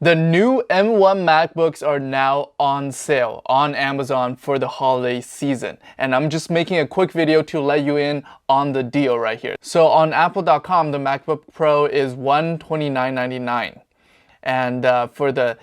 The new M1 MacBooks are now on sale on Amazon for the holiday season. And I'm just making a quick video to let you in on the deal right here. So on Apple.com, the MacBook Pro is $129.99. And for the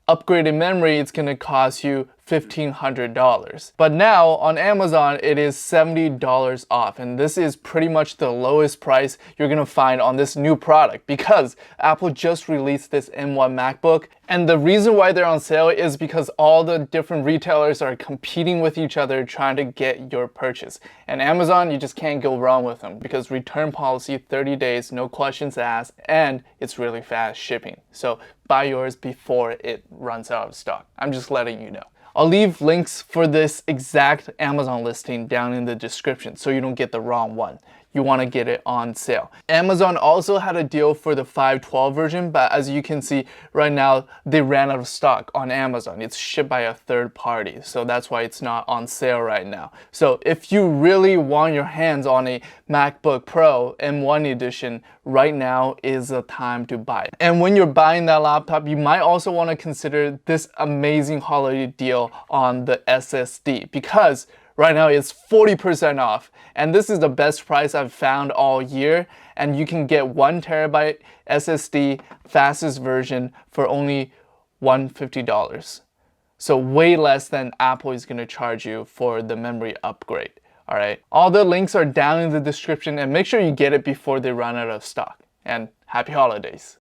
upgraded memory, it's going to cost you $1,500. But now on Amazon, it is $70 off. And this is pretty much the lowest price you're going to find on this new product because Apple just released this M1 MacBook. And the reason why they're on sale is because all the different retailers are competing with each other trying to get your purchase. And Amazon, you just can't go wrong with them because return policy 30 days, no questions asked, and it's really fast shipping. So buy yours before it runs out of stock. I'm just letting you know. I'll leave links for this exact Amazon listing down in the description so you don't get the wrong one. You want to get it on sale. Amazon also had a deal for the 512 version, but as you can see right now, they ran out of stock on Amazon. It's shipped by a third party, so that's why it's not on sale right now. So if you really want your hands on a MacBook Pro M1 edition, right now is the time to buy it. And when you're buying that laptop, you might also want to consider this amazing holiday deal on the SSD because right now it's 40% off, and this is the best price I've found all year, and you can get 1 terabyte SSD fastest version for only $150. So way less than Apple is going to charge you for the memory upgrade. All right, all the links are down in the description, and make sure you get it before they run out of stock. And happy holidays.